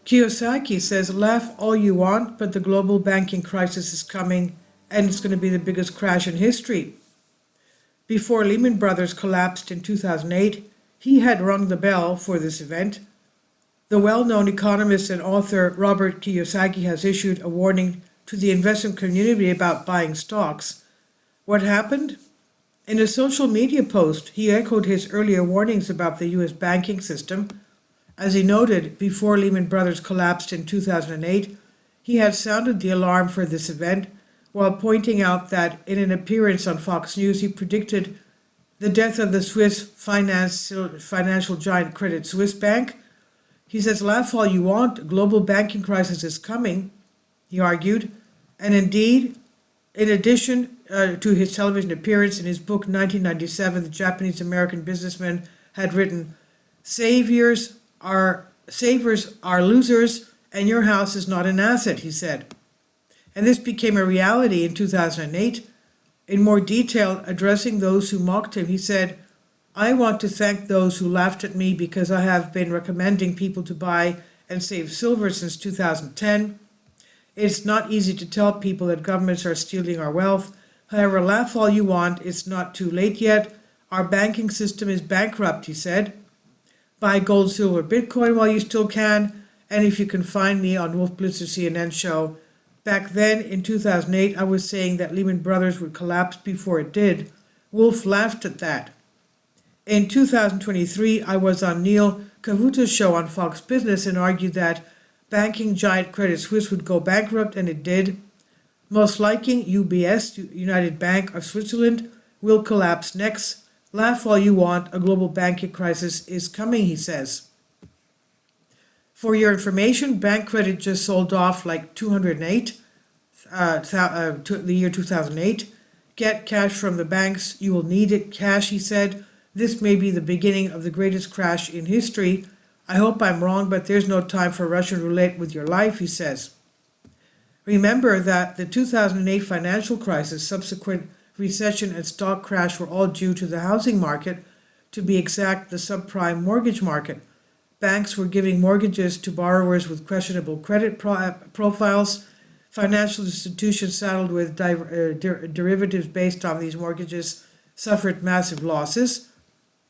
Kiyosaki says, laugh all you want, but the global banking crisis is coming and it's going to be the biggest crash in history. Before Lehman Brothers collapsed in 2008, he had rung the bell for this event. The well-known economist and author Robert Kiyosaki has issued a warning to the investment community about buying stocks. What happened? In a social media post, he echoed his earlier warnings about the US banking system. As he noted, before Lehman Brothers collapsed in 2008, he had sounded the alarm for this event, while pointing out that in an appearance on Fox News, he predicted the death of the Swiss financial giant Credit Suisse Bank. He says, laugh all you want, a global banking crisis is coming, he argued. And indeed, in addition to his television appearance, in his book 1997, the Japanese-American businessman had written, savers are losers and your house is not an asset, he said. And this became a reality in 2008. In more detail, addressing those who mocked him, he said, I want to thank those who laughed at me because I have been recommending people to buy and save silver since 2010. It's not easy to tell people that governments are stealing our wealth. However, laugh all you want, it's not too late yet. Our banking system is bankrupt, he said. Buy gold, silver, Bitcoin while you still can. And if you can find me on Wolf Blitzer's CNN show, back then in 2008, I was saying that Lehman Brothers would collapse before it did. Wolf laughed at that. In 2023, I was on Neil Kavuta's show on Fox Business and argued that banking giant Credit Suisse would go bankrupt, and it did. Most likely, UBS, United Bank of Switzerland, will collapse next. Laugh all you want, a global banking crisis is coming, he says. For your information, bank credit just sold off like 208, the year 2008. Get cash from the banks, you will need it, cash, he said. This may be the beginning of the greatest crash in history. I hope I'm wrong, but there's no time for Russian roulette with your life, he says. Remember that the 2008 financial crisis, subsequent recession and stock crash were all due to the housing market, to be exact, the subprime mortgage market. Banks were giving mortgages to borrowers with questionable credit profiles. Financial institutions saddled with derivatives based on these mortgages suffered massive losses.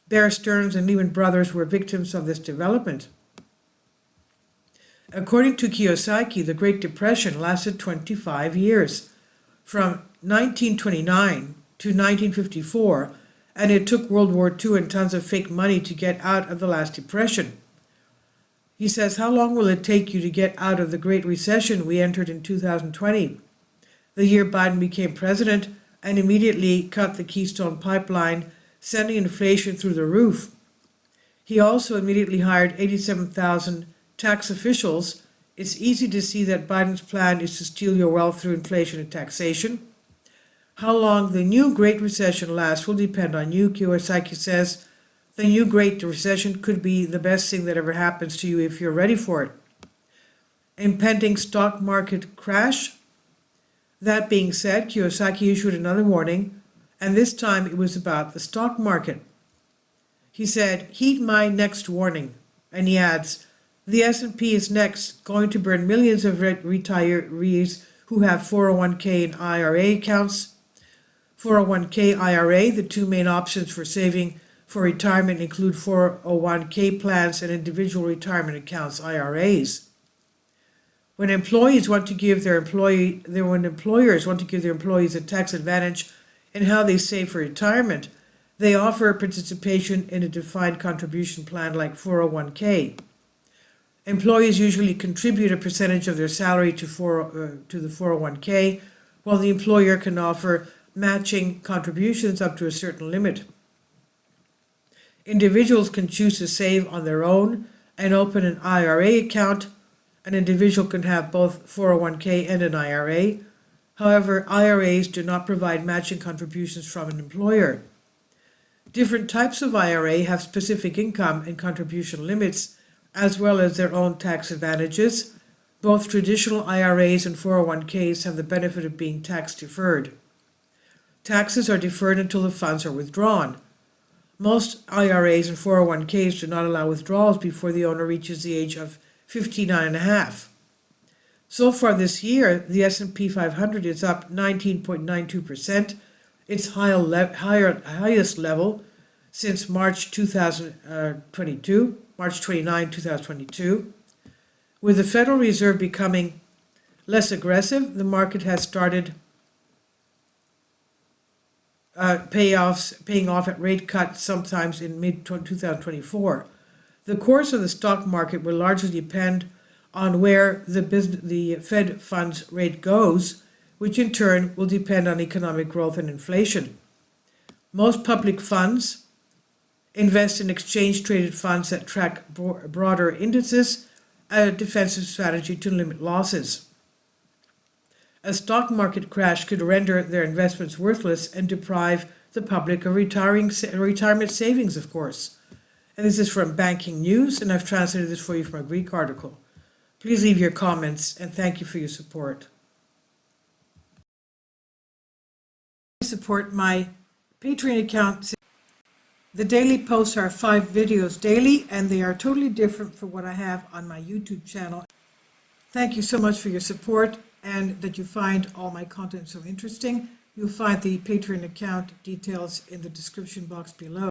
Bear Stearns and Lehman Brothers were victims of this development. According to Kiyosaki, the Great Depression lasted 25 years, from 1929 to 1954, and it took World War II and tons of fake money to get out of the last depression. He says, how long will it take you to get out of the Great Recession we entered in 2020? The year Biden became president and immediately cut the Keystone Pipeline, sending inflation through the roof. He also immediately hired 87,000 tax officials. It's easy to see that Biden's plan is to steal your wealth through inflation and taxation. How long the new Great Recession lasts will depend on you, Kiyosaki says. The new Great Recession could be the best thing that ever happens to you if you're ready for it. Impending stock market crash. That being said, Kiyosaki issued another warning, and this time it was about the stock market. He said, heed my next warning, and he adds, the S&P is next going to burn millions of retirees who have 401k and IRA accounts. 401k, IRA, the two main options for saving for retirement include 401k plans and individual retirement accounts, IRAs. When employers want to give their employees a tax advantage in how they save for retirement, they offer participation in a defined contribution plan like 401k. Employees usually contribute a percentage of their salary to the 401k, while the employer can offer matching contributions up to a certain limit. Individuals can choose to save on their own and open an IRA account. An individual can have both 401k and an IRA. However, IRAs do not provide matching contributions from an employer. Different types of IRA have specific income and contribution limits, as well as their own tax advantages. Both traditional IRAs and 401ks have the benefit of being tax deferred. Taxes are deferred until the funds are withdrawn. Most IRAs and 401ks do not allow withdrawals before the owner reaches the age of 59.5. So far this year, the S&P 500 is up 19.92%, its highest level since March 2022, March 29, 2022. With the Federal Reserve becoming less aggressive, the market has started paying off at rate cuts sometimes in mid-2024. The course of the stock market will largely depend on where the Fed funds rate goes, which in turn will depend on economic growth and inflation. Most public funds invest in exchange-traded funds that track broader indices, a defensive strategy to limit losses. A stock market crash could render their investments worthless and deprive the public of retirement savings, of course. And this is from Banking News, and I've translated this for you from a Greek article. Please leave your comments, and thank you for your support. Support my Patreon account. The daily posts are 5 videos daily, and they are totally different from what I have on my YouTube channel. Thank you so much for your support and that you find all my content so interesting. You'll find the Patreon account details in the description box below.